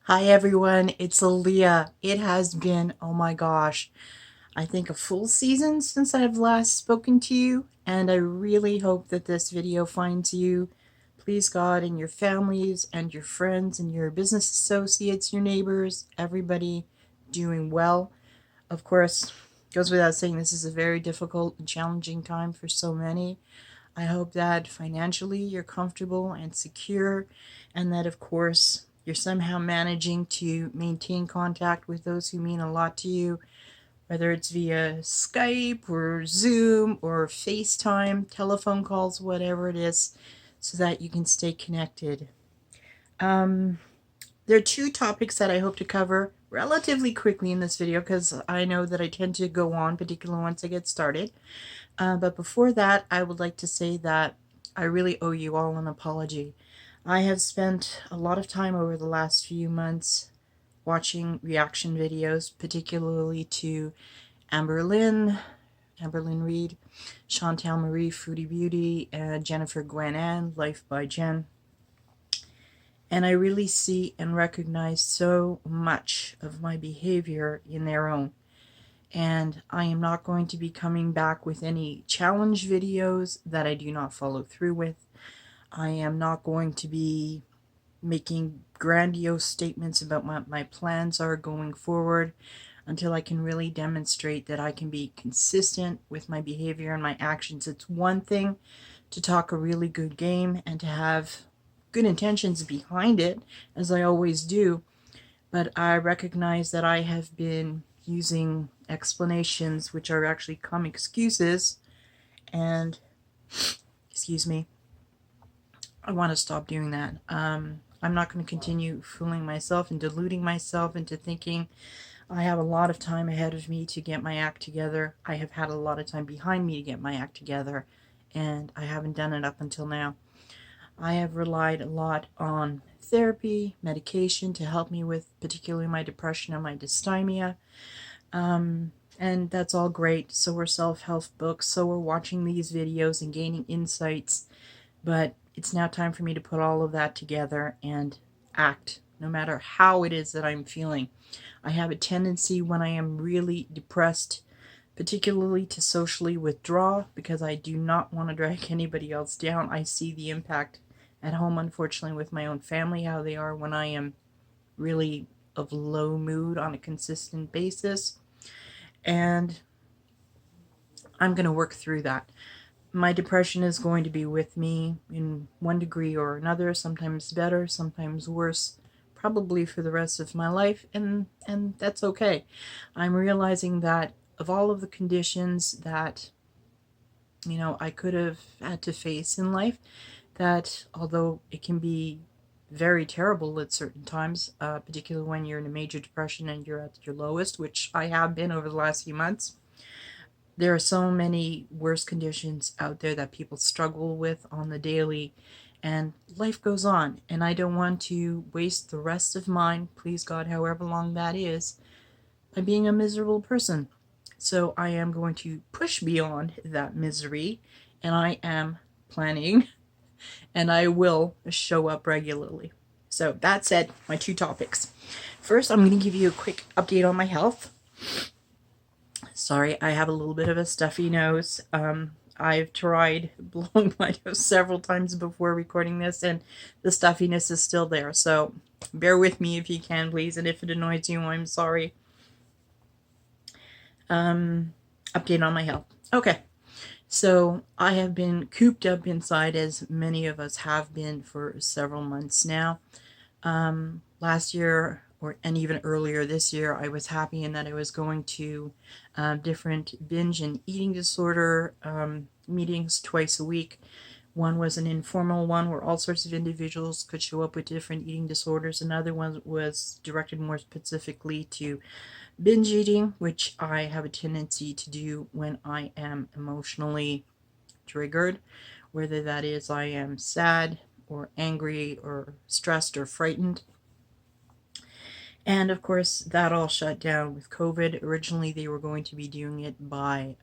Hi everyone, it's Aaliyah. It has been, oh my gosh, I think a full season since I've last spoken to you, and I really hope that this video finds you, please God, and your families and your friends and your business associates, your neighbors, everybody doing well. Of course, goes without saying this is a very difficult and challenging time for so many. I hope that financially you're comfortable and secure, and that, of course, you're somehow managing to maintain contact with those who mean a lot to you, whether it's via Skype or Zoom or FaceTime, telephone calls, whatever it is, so that you can stay connected. There are two topics that I hope to cover relatively quickly in this video because I know that I tend to go on, particularly once I get started. But before that, I would like to say that I really owe you all an apology. I have spent a lot of time over the last few months watching reaction videos, particularly to Amber Lynn, Reed, Chantal Marie, Foodie Beauty, and Jennifer Guanan, Life by Jen. And I really see and recognize so much of my behavior in their own. And I am not going to be coming back with any challenge videos that I do not follow through with. I am not going to be making grandiose statements about what my plans are going forward until I can really demonstrate that I can be consistent with my behavior and my actions. It's one thing to talk a really good game and to have good intentions behind it, as I always do, but I recognize that I have been using explanations which are actually come excuses, and excuse me, I want to stop doing that. I'm not going to continue fooling myself and deluding myself into thinking I have a lot of time ahead of me to get my act together. I have had a lot of time behind me to get my act together, and I haven't done it up until now. I have relied a lot on therapy, medication to help me with particularly my depression and my dysthymia. And that's all great. So are self-help books. So are watching these videos and gaining insights. But it's now time for me to put all of that together and act, no matter how it is that I'm feeling. I have a tendency when I am really depressed, particularly to socially withdraw because I do not want to drag anybody else down. I see the impact at home, unfortunately, with my own family, how they are when I am really of low mood on a consistent basis. And I'm going to work through that. My depression is going to be with me in one degree or another, sometimes better, sometimes worse, probably for the rest of my life, and that's okay. I'm realizing that of all of the conditions that I could have had to face in life, that although it can be very terrible at certain times, particularly when you're in a major depression and you're at your lowest, which I have been over the last few months, there are so many worse conditions out there that people struggle with on the daily, and life goes on, and I don't want to waste the rest of mine, please God, however long that is, by being a miserable person. So I am going to push beyond that misery, and I am planning, and I will show up regularly. So that said, my two topics. First, I'm going to give you a quick update on my health. Sorry, I have a little bit of a stuffy nose. I've tried blowing my nose several times before recording this, and the stuffiness is still there. So bear with me if you can, please. And if it annoys you, I'm sorry. Update on my health. Okay. So I have been cooped up inside, as many of us have been, for several months now. Last year, and even earlier this year, I was happy in that I was going to different binge and eating disorder meetings twice a week. One was an informal one where all sorts of individuals could show up with different eating disorders. Another one was directed more specifically to binge eating, which I have a tendency to do when I am emotionally triggered, whether that is I am sad or angry or stressed or frightened. And of course, that all shut down with COVID. Originally, they were going to be doing it by,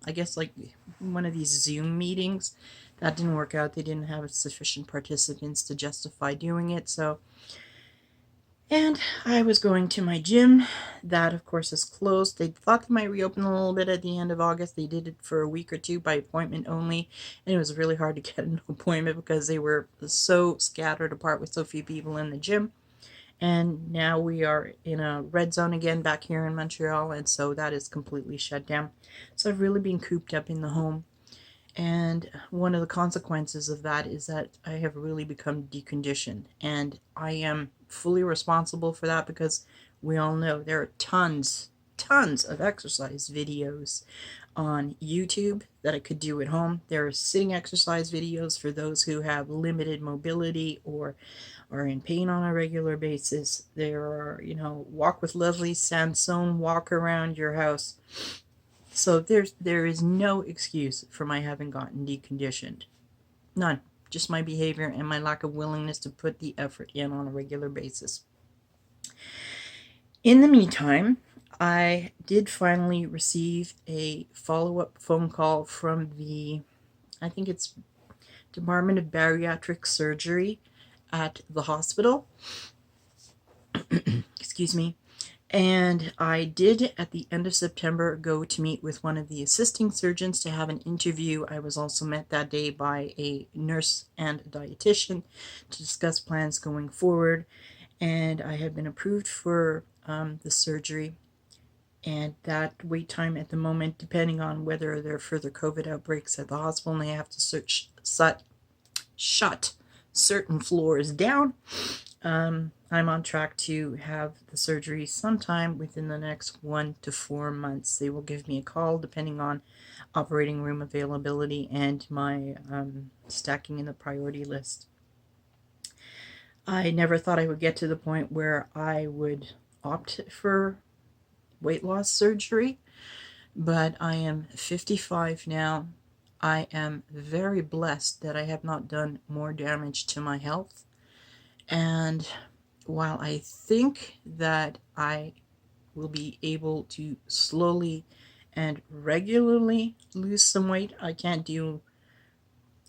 I guess, like one of these Zoom meetings. That didn't work out. They didn't have sufficient participants to justify doing it. So And I was going to my gym. That, of course, is closed. They thought they might reopen a little bit at the end of August. They did it for a week or two by appointment only. And it was really hard to get an appointment because they were so scattered apart with so few people in the gym. And now we are in a red zone again back here in Montreal. And so that is completely shut down. So I've really been cooped up in the home. And one of the consequences of that is that I have really become deconditioned. And I am fully responsible for that because we all know there are tons of exercise videos on YouTube that I could do at home. There are sitting exercise videos for those who have limited mobility or are in pain on a regular basis. There are, walk with Leslie Sansone, walk around your house. So there is no excuse for my having gotten deconditioned. None. Just my behavior and my lack of willingness to put the effort in on a regular basis. In the meantime, I did finally receive a follow-up phone call from I think it's Department of Bariatric Surgery at the hospital. Excuse me. And I did, at the end of September, go to meet with one of the assisting surgeons to have an interview. I was also met that day by a nurse and a dietitian to discuss plans going forward. And I have been approved for the surgery. And that wait time at the moment, depending on whether there are further COVID outbreaks at the hospital and they have to shut certain floors down, I'm on track to have the surgery sometime within the next 1 to 4 months. They will give me a call depending on operating room availability and my stacking in the priority list. I never thought I would get to the point where I would opt for weight loss surgery, but I am 55 now. I am very blessed that I have not done more damage to my health. And while I think that I will be able to slowly and regularly lose some weight, I can't do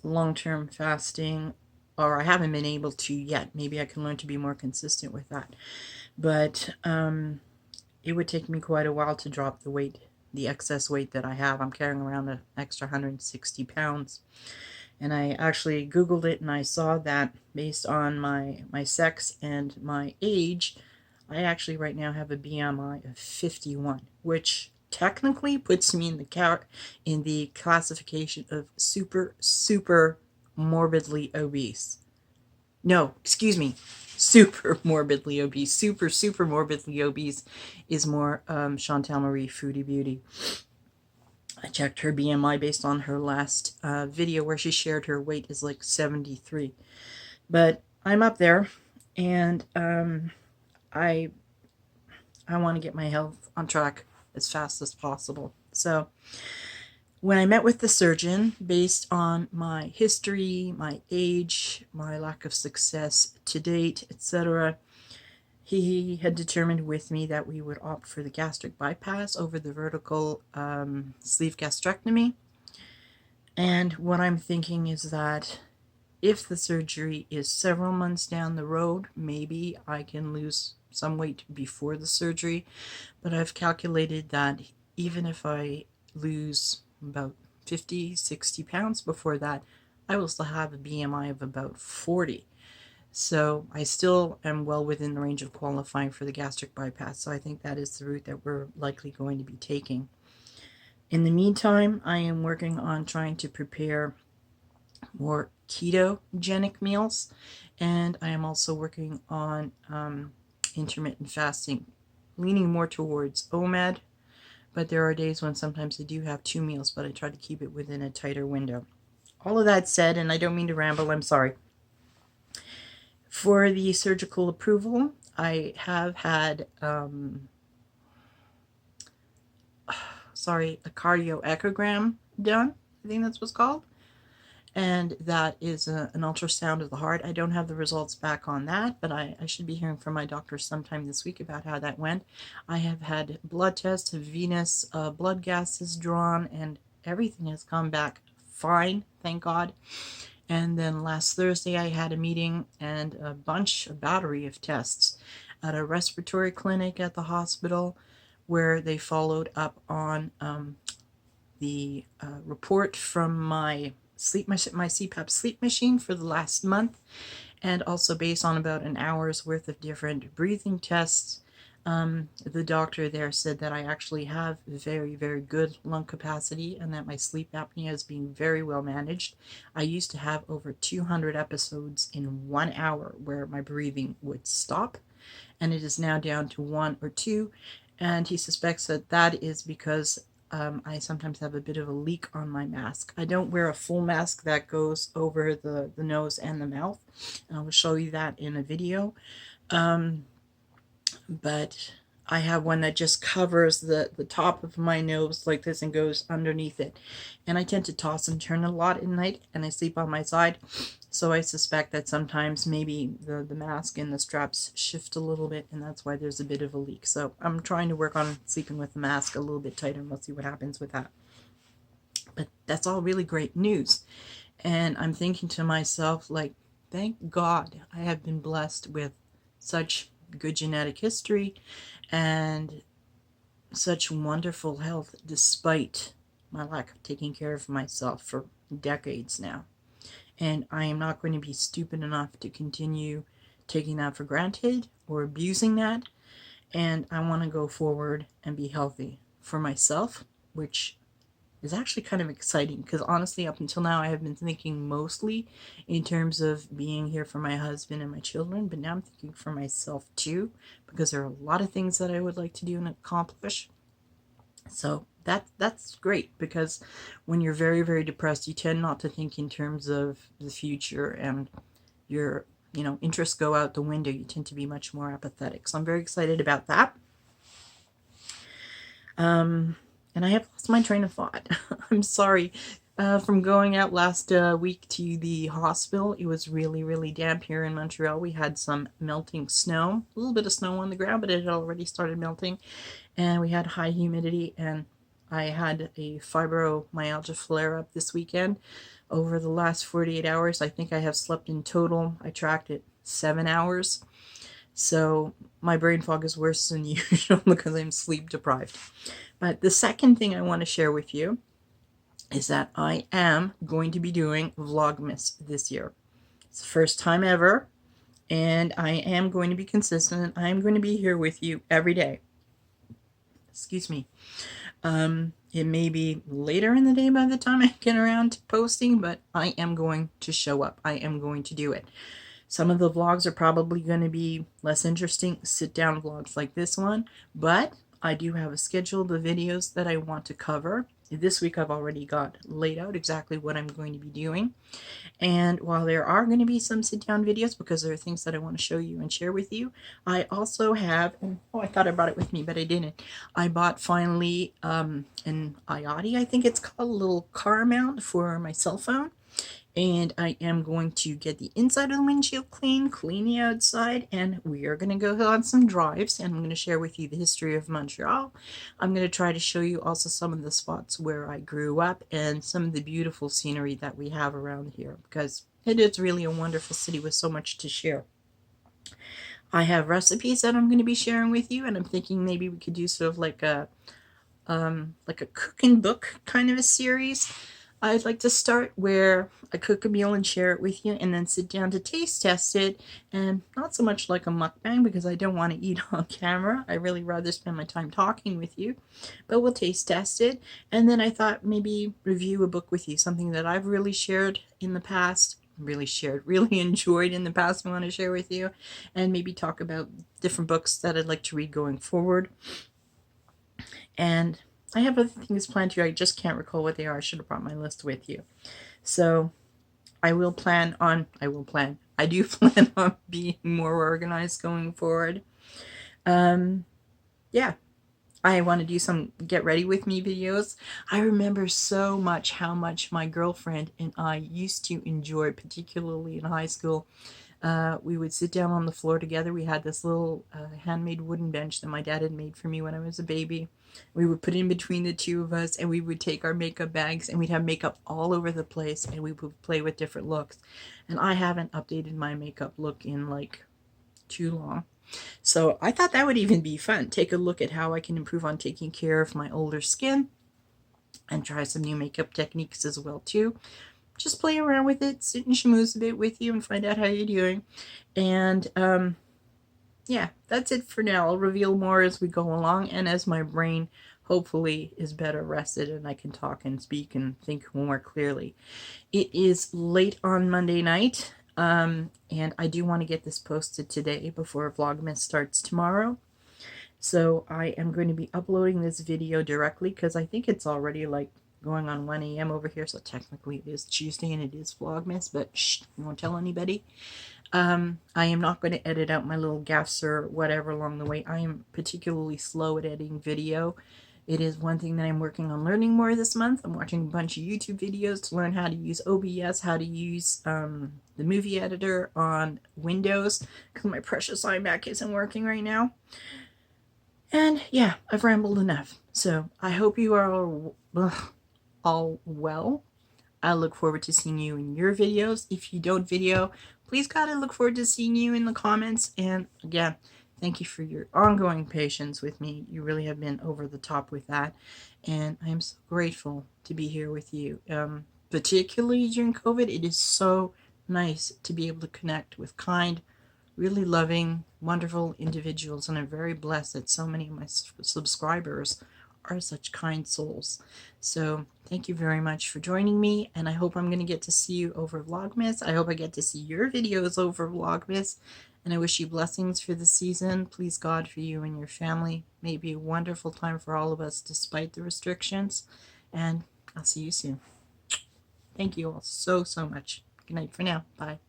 long-term fasting, or I haven't been able to yet. Maybe I can learn to be more consistent with that. But it would take me quite a while to drop the weight, the excess weight that I have. I'm carrying around an extra 160 pounds. And I actually Googled it and I saw that based on my sex and my age, I actually right now have a BMI of 51, which technically puts me in the classification of super morbidly obese. No, excuse me, super morbidly obese. Super morbidly obese is more Chantal Marie Foodie Beauty. I checked her BMI based on her last video where she shared her weight is like 73. But I'm up there, and I want to get my health on track as fast as possible. So when I met with the surgeon, based on my history, my age, my lack of success to date, etc., he had determined with me that we would opt for the gastric bypass over the vertical sleeve gastrectomy. And what I'm thinking is that if the surgery is several months down the road, maybe I can lose some weight before the surgery. But I've calculated that even if I lose about 50, 60 pounds before that, I will still have a BMI of about 40. So I still am well within the range of qualifying for the gastric bypass. So I think that is the route that we're likely going to be taking. In the meantime, I am working on trying to prepare more ketogenic meals. And I am also working on intermittent fasting, leaning more towards OMAD. But there are days when sometimes I do have 2 meals, but I try to keep it within a tighter window. All of that said, and I don't mean to ramble, I'm sorry. For the surgical approval, I have had, a cardio echogram done. I think that's what's called. And that is an ultrasound of the heart. I don't have the results back on that, but I should be hearing from my doctor sometime this week about how that went. I have had blood tests, venous blood gases drawn, and everything has come back fine, thank God. And then last Thursday I had a meeting and a battery of tests. at a respiratory clinic at the hospital, where they followed up on the report from my my CPAP sleep machine for the last month, and also based on about an hour's worth of different breathing tests. The doctor there said that I actually have very, very good lung capacity and that my sleep apnea is being very well managed. I used to have over 200 episodes in 1 hour where my breathing would stop, and it is now down to 1 or 2. And he suspects that that is because I sometimes have a bit of a leak on my mask. I don't wear a full mask that goes over the nose and the mouth. And I will show you that in a video. But I have one that just covers the top of my nose like this and goes underneath it. And I tend to toss and turn a lot at night, and I sleep on my side. So I suspect that sometimes maybe the mask and the straps shift a little bit, and that's why there's a bit of a leak. So I'm trying to work on sleeping with the mask a little bit tighter, and we'll see what happens with that. But that's all really great news. And I'm thinking to myself, like, thank God I have been blessed with such good genetic history and such wonderful health despite my lack of taking care of myself for decades now. And I am not going to be stupid enough to continue taking that for granted or abusing that. And I want to go forward and be healthy for myself, which is actually kind of exciting because honestly, up until now, I have been thinking mostly in terms of being here for my husband and my children, but now I'm thinking for myself too, because there are a lot of things that I would like to do and accomplish. So that's great, because when you're very, very depressed, you tend not to think in terms of the future, and your interests go out the window. You tend to be much more apathetic. So I'm very excited about that. And I have lost my train of thought. I'm sorry. From going out last week to the hospital, it was really, really damp here in Montreal. We had some melting snow, a little bit of snow on the ground, but it had already started melting. And we had high humidity, and I had a fibromyalgia flare-up this weekend. Over the last 48 hours, I think I have slept in total, I tracked it, 7 hours. So my brain fog is worse than usual because I'm sleep deprived. But the second thing I want to share with you is that I am going to be doing vlogmas this year. It's the first time ever, and I am going to be consistent. I am going to be here with you every day. Excuse me. It may be later in the day by the time I get around to posting, but I am going to show up. I am going to do it. Some of the vlogs are probably going to be less interesting, sit-down vlogs like this one, but I do have a schedule of videos that I want to cover. This week I've already got laid out exactly what I'm going to be doing. And while there are going to be some sit-down videos, because there are things that I want to show you and share with you, I also have, I thought I brought it with me, but I didn't. I bought finally an IOTI, I think it's called, a little car mount for my cell phone. And I am going to get the inside of the windshield clean the outside, and we are going to go on some drives, and I'm going to share with you the history of Montreal. I'm going to try to show you also some of the spots where I grew up and some of the beautiful scenery that we have around here, because it is really a wonderful city with so much to share. I have recipes that I'm going to be sharing with you, and I'm thinking maybe we could do sort of like a cooking book kind of a series. I'd like to start where I cook a meal and share it with you, and then sit down to taste test it, and not so much like a mukbang because I don't want to eat on camera. I really rather spend my time talking with you, but we'll taste test it. And then I thought maybe review a book with you, something that I've really shared in the past, really enjoyed in the past, and want to share with you, and maybe talk about different books that I'd like to read going forward. And I have other things planned too. I just can't recall what they are. I should have brought my list with you. So I do plan on being more organized going forward. Yeah. I want to do some get ready with me videos. I remember so much how much my girlfriend and I used to enjoy, particularly in high school. We would sit down on the floor together. We had this little handmade wooden bench that my dad had made for me when I was a baby. We would put it in between the two of us, and we would take our makeup bags, and we'd have makeup all over the place, and we would play with different looks. And I haven't updated my makeup look in like too long. So I thought that would even be fun. Take a look at how I can improve on taking care of my older skin and try some new makeup techniques as well too. Just play around with it, sit and schmooze a bit with you and find out how you're doing. And yeah, that's it for now. I'll reveal more as we go along and as my brain hopefully is better rested and I can talk and speak and think more clearly. It is late on Monday night, and I do want to get this posted today before Vlogmas starts tomorrow. So I am going to be uploading this video directly because I think it's already like going on 1 a.m. over here, so technically it is Tuesday and it is Vlogmas, but shh, you won't tell anybody. I am not going to edit out my little gaffes or whatever along the way. I am particularly slow at editing video. It is one thing that I'm working on learning more this month. I'm watching a bunch of YouTube videos to learn how to use OBS, how to use the movie editor on Windows, because my precious iMac isn't working right now. And yeah, I've rambled enough. So I hope you are all well. I look forward to seeing you in your videos. If you don't video, please God, I look forward to seeing you in the comments. And again, thank you for your ongoing patience with me. You really have been over the top with that. And I am so grateful to be here with you. Particularly during COVID, it is so nice to be able to connect with kind, really loving, wonderful individuals. And I'm very blessed that so many of my subscribers are such kind souls. So thank you very much for joining me, and I hope I'm going to get to see you over Vlogmas. I hope I get to see your videos over Vlogmas, and I wish you blessings for the season. Please God for you and your family. May it be a wonderful time for all of us despite the restrictions, and I'll see you soon. Thank you all so much. Good night for now. Bye.